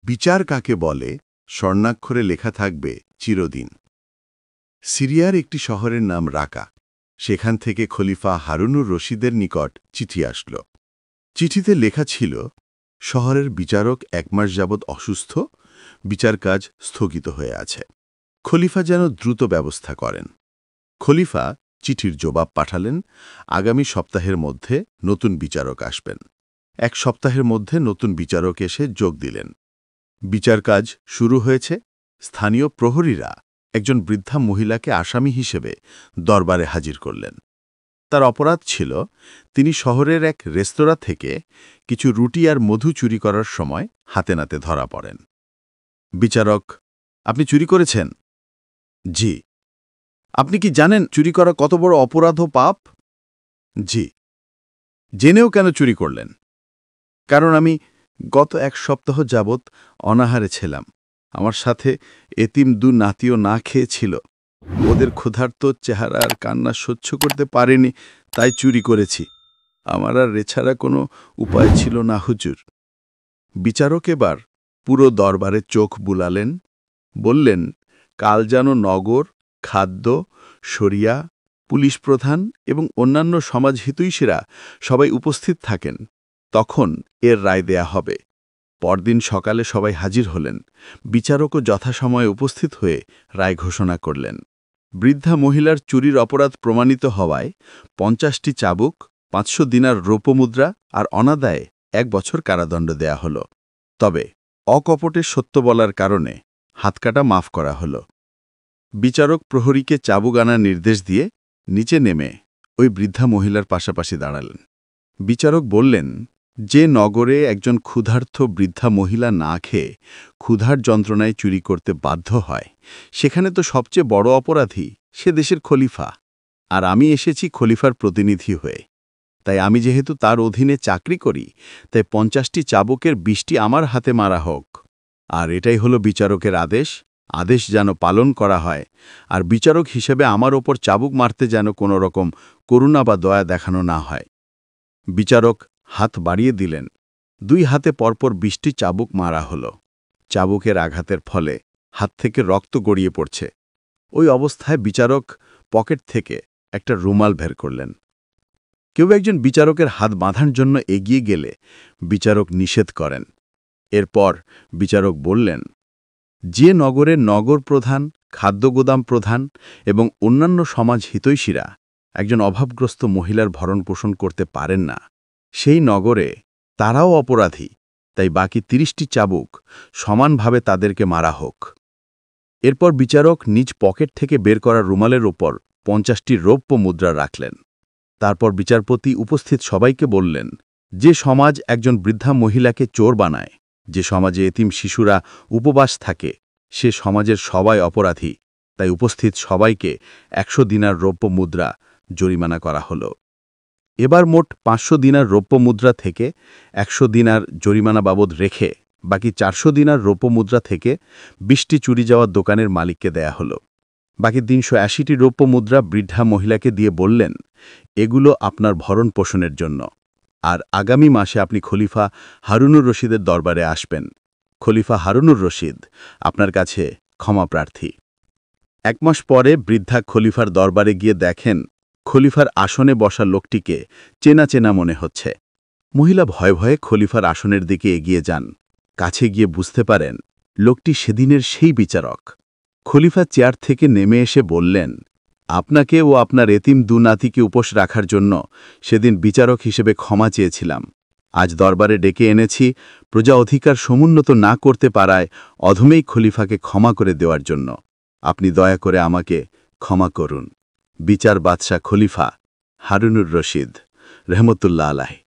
বিচার কাকে বলে স্বর্ণাক্ষরে লেখা থাকবে চিরদিন। সিরিয়ার একটি শহরের নাম রাকা। সেখান থেকে খলিফা হারুনুর রশিদের নিকট চিঠি আসল। চিঠিতে লেখা ছিল, শহরের বিচারক 1 মাস যাবৎ অসুস্থ, বিচার কাজ স্থগিত হয়ে আছে। খলিফা যেন দ্রুত ব্যবস্থা করেন। খলিফা চিঠির জবাব পাঠালেন, আগামী সপ্তাহের মধ্যে নতুন বিচারক আসবেন। 1 সপ্তাহের মধ্যে নতুন বিচারক এসে যোগ দিলেন। বিচার কাজ শুরু হয়েছে। স্থানীয় প্রহরীরা একজন বৃদ্ধা মহিলাকে আসামি হিসেবে দরবারে হাজির করলেন। তার অপরাধ ছিল, তিনি শহরের এক রেস্তোরাঁ থেকে কিছু রুটি আর মধু চুরি করার সময় হাতে নাতে ধরা পড়েন। বিচারক: আপনি চুরি করেছেন? জি। আপনি কি জানেন চুরি করা কত বড় অপরাধ ও পাপ? জি। জেনেও কেন চুরি করলেন? কারণ আমি গত 1 সপ্তাহ যাবৎ অনাহারে ছিলাম। আমার সাথে এতিম 2 নাতিও না খেয়েছিল। ওদের ক্ষুধার্ত চেহারা আর কান্না সহ্য করতে পারেনি, তাই চুরি করেছি। আমার আর এছাড়া কোনো উপায় ছিল না হুজুর। বিচারক এবার পুরো দরবারে চোখ বুলালেন, বললেন, কাল যেন নগর, খাদ্য, শরিয়া, পুলিশ প্রধান এবং অন্যান্য সমাজহিতৈষীরা সবাই উপস্থিত থাকেন। তখন এর রায় দেয়া হবে। পরদিন সকালে সবাই হাজির হলেন। বিচারকও যথাসময়ে উপস্থিত হয়ে রায় ঘোষণা করলেন। বৃদ্ধা মহিলার চুরির অপরাধ প্রমাণিত হওয়ায় 50টি চাবুক, 500 দিনার রৌপ্যমুদ্রা আর অনাদায়ে 1 বছর কারাদণ্ড দেয়া হল। তবে অকপটে সত্য বলার কারণে হাতকাটা মাফ করা হল। বিচারক প্রহরীকে চাবুক আনার নির্দেশ দিয়ে নিচে নেমে ওই বৃদ্ধা মহিলার পাশাপাশি দাঁড়ালেন। বিচারক বললেন, যে নগরে একজন ক্ষুধার্ত বৃদ্ধা মহিলা না খেয়ে ক্ষুধার যন্ত্রণায় চুরি করতে বাধ্য হয়, সেখানে তো সবচেয়ে বড় অপরাধী সে দেশের খলিফা। আর আমি এসেছি খলিফার প্রতিনিধি হয়ে। তাই আমি যেহেতু তার অধীনে চাকরি করি, তাই 50টি চাবুকের 20টি আমার হাতে মারা হোক। আর এটাই হলো বিচারকের আদেশ। আদেশ যেন পালন করা হয়, আর বিচারক হিসেবে আমার ওপর চাবুক মারতে যেন কোনো রকম করুণা বা দয়া দেখানো না হয়। বিচারক হাত বাড়িয়ে দিলেন। 2 হাতে পরপর 20টি চাবুক মারা হল। চাবুকের আঘাতের ফলে হাত থেকে রক্ত গড়িয়ে পড়ছে। ওই অবস্থায় বিচারক পকেট থেকে একটা রুমাল বের করলেন। কেউ একজন বিচারকের হাত বাঁধার জন্য এগিয়ে গেলে বিচারক নিষেধ করেন। এরপর বিচারক বললেন, যে নগরের নগর প্রধান, খাদ্যগোদাম প্রধান এবং অন্যান্য সমাজ হিতৈষীরা একজন অভাবগ্রস্ত মহিলার ভরণপোষণ করতে পারেন না, সেই নগরে তারাও অপরাধী। তাই বাকি 30টি চাবুক সমানভাবে তাদেরকে মারা হোক। এরপর বিচারক নিজ পকেট থেকে বের করা রুমালের ওপর 50টি রৌপ্য মুদ্রা রাখলেন। তারপর বিচারপতি উপস্থিত সবাইকে বললেন, যে সমাজ একজন বৃদ্ধা মহিলাকে চোর বানায়, যে সমাজে এতিম শিশুরা উপবাস থাকে, সে সমাজের সবাই অপরাধী। তাই উপস্থিত সবাইকে 100 দিনার রৌপ্য মুদ্রা জরিমানা করা হল। এবার মোট 500 দিনার রৌপ্য মুদ্রা থেকে 100 দিনার জরিমানা বাবদ রেখে বাকি 400 দিনার রৌপ্য মুদ্রা থেকে 20টি চুরি যাওয়া দোকানের মালিককে দেয়া হল। বাকি 380টি রৌপ্য মুদ্রা বৃদ্ধা মহিলাকে দিয়ে বললেন, এগুলো আপনার ভরণ পোষণের জন্য। আর আগামী মাসে আপনি খলিফা হারুনুর রশিদের দরবারে আসবেন। খলিফা হারুনুর রশিদ আপনার কাছে ক্ষমা প্রার্থী। 1 মাস পরে বৃদ্ধা খলিফার দরবারে গিয়ে দেখেন, খলিফার আসনে বসা লোকটিকে চেনা চেনা মনে হচ্ছে। মহিলা ভয়ে ভয়ে খলিফার আসনের দিকে এগিয়ে যান। কাছে গিয়ে বুঝতে পারেন লোকটি সেদিনের সেই বিচারক। খলিফা চেয়ার থেকে নেমে এসে বললেন, আপনাকে ও আপনার এতিম 2 নাতিকে উপোস রাখার জন্য সেদিন বিচারক হিসেবে ক্ষমা চেয়েছিলাম। আজ দরবারে ডেকে এনেছি প্রজা অধিকার সমুন্নত না করতে পারায় অধমেই খলিফাকে ক্ষমা করে দেওয়ার জন্য। আপনি দয়া করে আমাকে ক্ষমা করুন। বিচার বাদশাহ খলিফা হারুনুর রশিদ রহমতুল্লাহ আলাইহি।